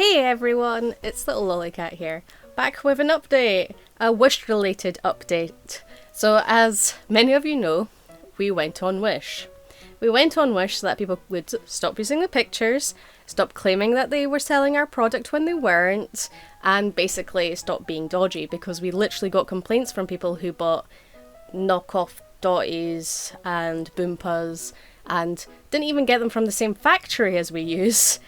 Hey everyone, it's Little Lollycat here, back with an update, a Wish-related update. So as many of you know, we went on Wish. We went on Wish so that people would stop using the pictures, stop claiming that they were selling our product when they weren't, and basically stop being dodgy, because we literally got complaints from people who bought knockoff Dotties and Boompas and didn't even get them from the same factory as we use.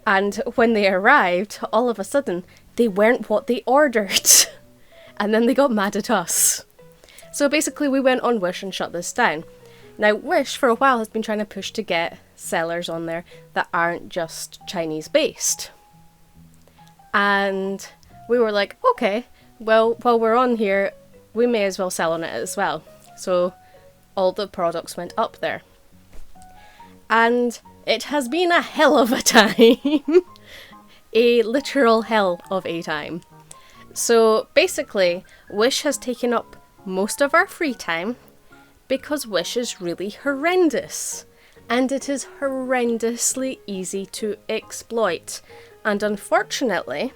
And when they arrived, all of a sudden, they weren't what they ordered. And then they got mad at us. So basically we went on Wish and shut this down. Now Wish for a while has been trying to push to get sellers on there that aren't just Chinese based. And we were like, okay, well, while we're on here, we may as well sell on it as well. So all the products went up there. And it has been a hell of a time. A literal hell of a time. So basically, Wish has taken up most of our free time because Wish is really horrendous. And it is horrendously easy to exploit. And unfortunately,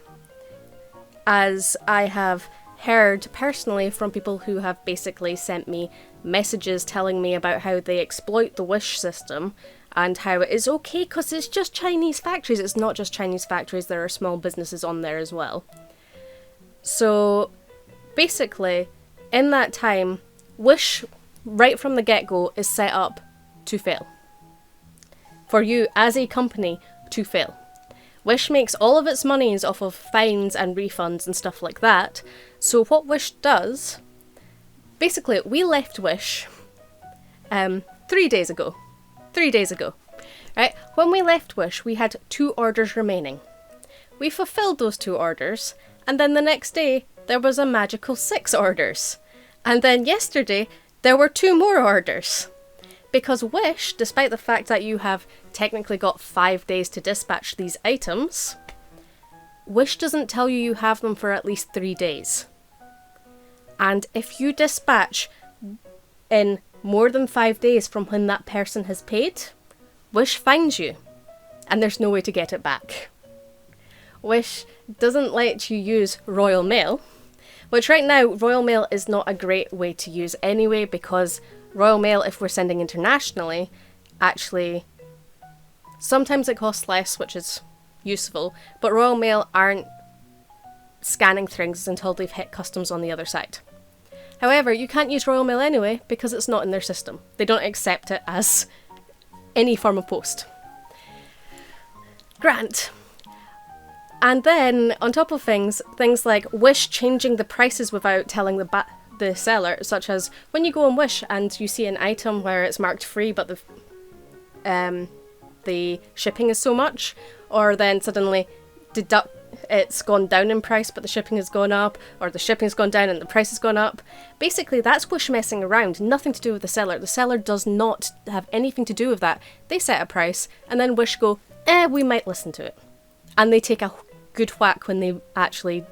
as I have heard personally from people who have basically sent me messages telling me about how they exploit the Wish system, and how it is okay because it's just Chinese factories. It's not just Chinese factories, there are small businesses on there as well. So basically, in that time, Wish, right from the get-go, is set up to fail. For you, as a company, to fail. Wish makes all of its monies off of fines and refunds and stuff like that. So what Wish does, basically, we left Wish 3 days ago. 3 days ago, right? When we left Wish, we had 2 orders remaining. We fulfilled those 2 orders, and then the next day, there was a magical 6 orders. And then yesterday, there were 2 more orders. Because Wish, despite the fact that you have technically got 5 days to dispatch these items, Wish doesn't tell you you have them for at least 3 days. And if you dispatch in more than 5 days from when that person has paid, Wish fines you, and there's no way to get it back. Wish doesn't let you use Royal Mail, which right now Royal Mail is not a great way to use anyway, because Royal Mail, if we're sending internationally, actually sometimes it costs less, which is useful, but Royal Mail aren't scanning things until they've hit customs on the other side. However, you can't use Royal Mail anyway because it's not in their system. They don't accept it as any form of post. Grant. And then, on top of things like Wish changing the prices without telling the seller, such as when you go on Wish and you see an item where it's marked free but the shipping is so much, or then suddenly it's gone down in price but the shipping has gone up, or the shipping's gone down and the price has gone up. Basically, that's Wish messing around, nothing to do with the seller. The seller does not have anything to do with that. They set a price and then Wish go, we might listen to it. And they take a good whack when you actually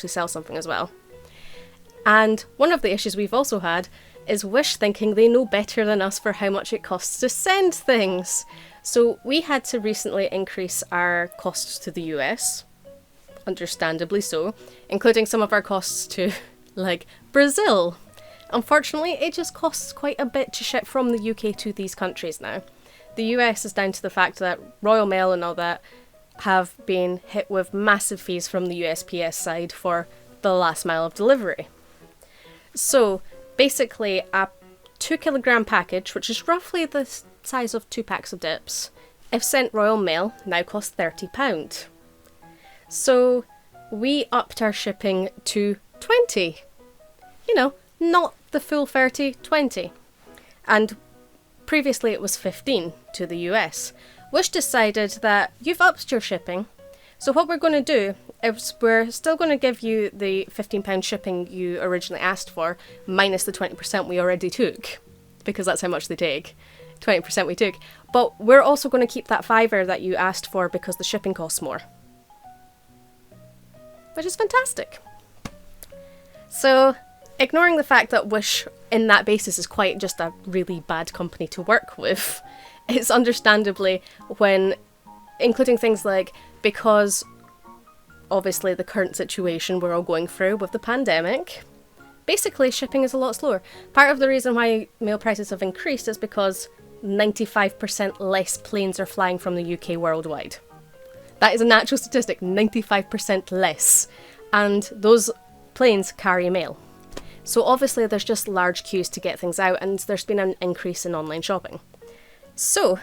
sell something as well. And one of the issues we've also had is Wish thinking they know better than us for how much it costs to send things. So we had to recently increase our costs to the US, understandably so, including some of our costs to, like, Brazil. Unfortunately, it just costs quite a bit to ship from the UK to these countries now. The US is down to the fact that Royal Mail and all that have been hit with massive fees from the USPS side for the last mile of delivery. So basically, a 2-kilogram package, which is roughly the size of 2 packs of dips, if sent Royal Mail, now costs £30. So we upped our shipping to 20. You know, not the full 30, 20. And previously it was 15 to the US. Wish decided that you've upped your shipping, so what we're going to do is we're still going to give you the £15 shipping you originally asked for, minus the 20% we already took, because that's how much they take. 20% we took. But we're also going to keep that £5 that you asked for because the shipping costs more. Which is fantastic. So, ignoring the fact that Wish in that basis is quite just a really bad company to work with, it's understandably when including things like, because obviously the current situation we're all going through with the pandemic, basically shipping is a lot slower. Part of the reason why mail prices have increased is because 95% less planes are flying from the UK worldwide. That is an actual statistic, 95% less. And those planes carry mail. So obviously there's just large queues to get things out, and there's been an increase in online shopping. So,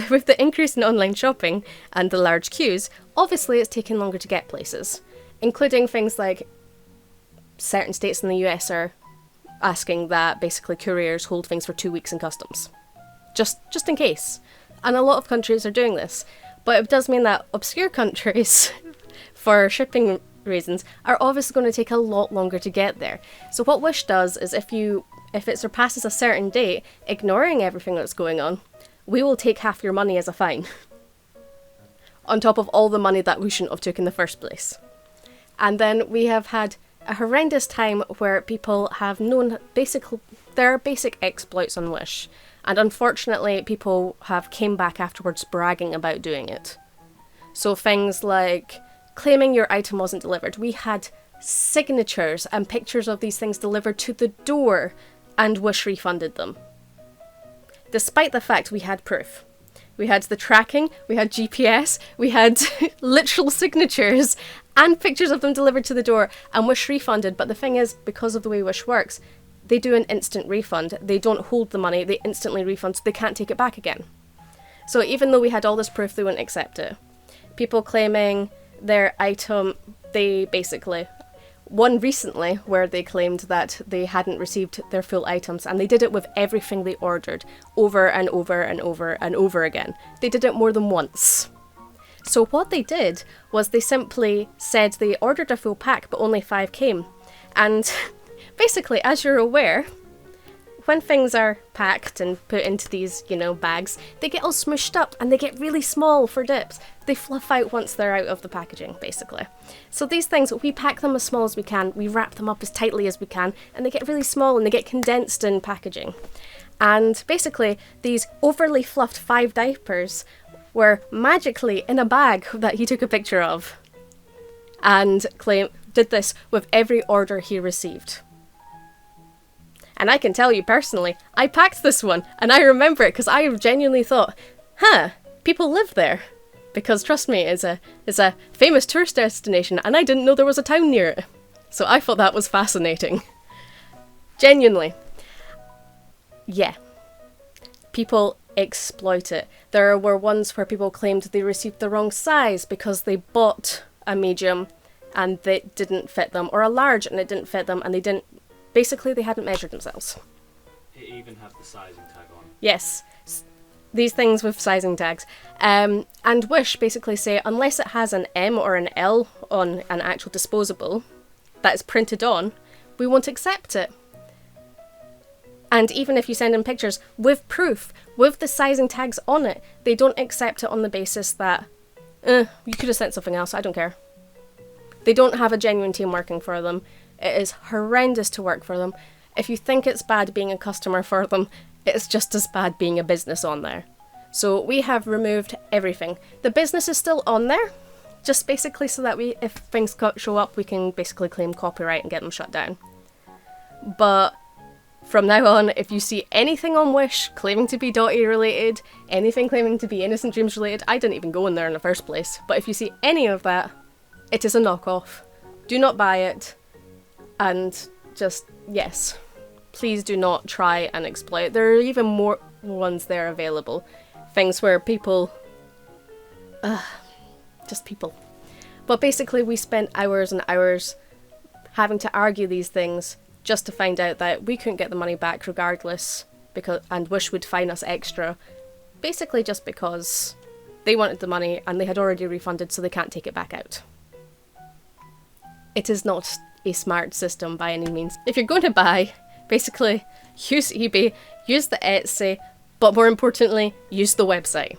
with the increase in online shopping and the large queues, obviously it's taking longer to get places, including things like certain states in the US are asking that basically couriers hold things for 2 weeks in customs. Just in case. And a lot of countries are doing this. But it does mean that obscure countries, for shipping reasons, are obviously going to take a lot longer to get there. So what Wish does is if it surpasses a certain date, ignoring everything that's going on, we will take half your money as a fine. On top of all the money that we shouldn't have took in the first place. And then we have had a horrendous time where people have known there are basic exploits on Wish. And unfortunately, people have came back afterwards bragging about doing it. So things like claiming your item wasn't delivered. We had signatures and pictures of these things delivered to the door, and Wish refunded them. Despite the fact we had proof. We had the tracking, we had GPS, we had literal signatures and pictures of them delivered to the door, and Wish refunded. But the thing is, because of the way Wish works, they do an instant refund. They don't hold the money, they instantly refund, so they can't take it back again. So even though we had all this proof, they wouldn't accept it. People claiming their item, they basically... One recently where they claimed that they hadn't received their full items, and they did it with everything they ordered, over and over and over and over again. They did it more than once. So what they did was they simply said they ordered a full pack, but only 5 came. And basically, as you're aware, when things are packed and put into these, bags, they get all smushed up and they get really small for dips. They fluff out once they're out of the packaging, basically. So these things, we pack them as small as we can, we wrap them up as tightly as we can, and they get really small and they get condensed in packaging. And basically, these overly fluffed 5 diapers were magically in a bag that he took a picture of. And did this with every order he received. And I can tell you personally, I packed this one, and I remember it because I genuinely thought, people live there. Because trust me, it's a famous tourist destination, and I didn't know there was a town near it. So I thought that was fascinating. Genuinely. Yeah. People exploit it. There were ones where people claimed they received the wrong size because they bought a medium and it didn't fit them, or a large and it didn't fit them, and basically they hadn't measured themselves. It even had the sizing tag on. Yes. These things with sizing tags. And Wish basically say, unless it has an M or an L on an actual disposable that is printed on, we won't accept it. And even if you send in pictures with proof, with the sizing tags on it, they don't accept it on the basis that, you could have sent something else, I don't care. They don't have a genuine team working for them. It is horrendous to work for them. If you think it's bad being a customer for them, it's just as bad being a business on there. So we have removed everything. The business is still on there, just basically so that if things show up, we can basically claim copyright and get them shut down. But from now on, if you see anything on Wish claiming to be Dotty related, anything claiming to be Innocent Dreams related, I didn't even go in there in the first place, but if you see any of that, it is a knockoff. Do not buy it. And just, yes, please do not try and exploit. There are even more ones there available. Things where people... just people. But basically we spent hours and hours having to argue these things just to find out that we couldn't get the money back regardless, and Wish would fine us extra. Basically just because they wanted the money and they had already refunded, so they can't take it back out. It is not a smart system by any means. If you're going to buy, basically use eBay, use the Etsy, but more importantly, use the website,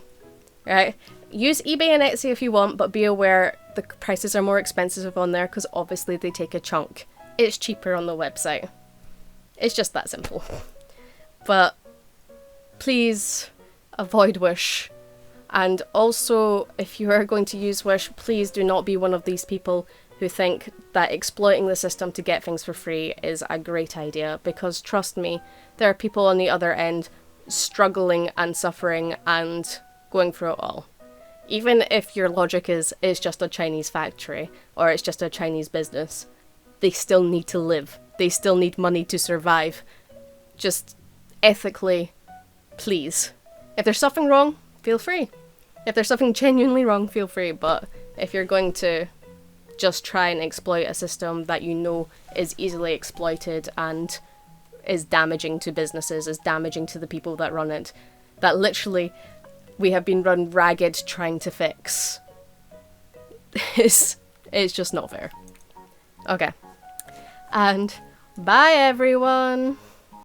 right? Use eBay and Etsy if you want, but be aware the prices are more expensive on there because obviously they take a chunk. It's cheaper on the website. It's just that simple. But please avoid Wish. And also, if you are going to use Wish, please do not be one of these people who think that exploiting the system to get things for free is a great idea, because trust me, there are people on the other end struggling and suffering and going through it all. Even if your logic is it's just a Chinese factory or it's just a Chinese business, they still need to live. They still need money to survive. Just ethically, please. If there's something wrong, feel free. If there's something genuinely wrong, feel free. But if you're going to just try and exploit a system that you know is easily exploited and is damaging to businesses, is damaging to the people that run it, that literally we have been run ragged trying to fix, it's just not fair. Okay. And bye everyone!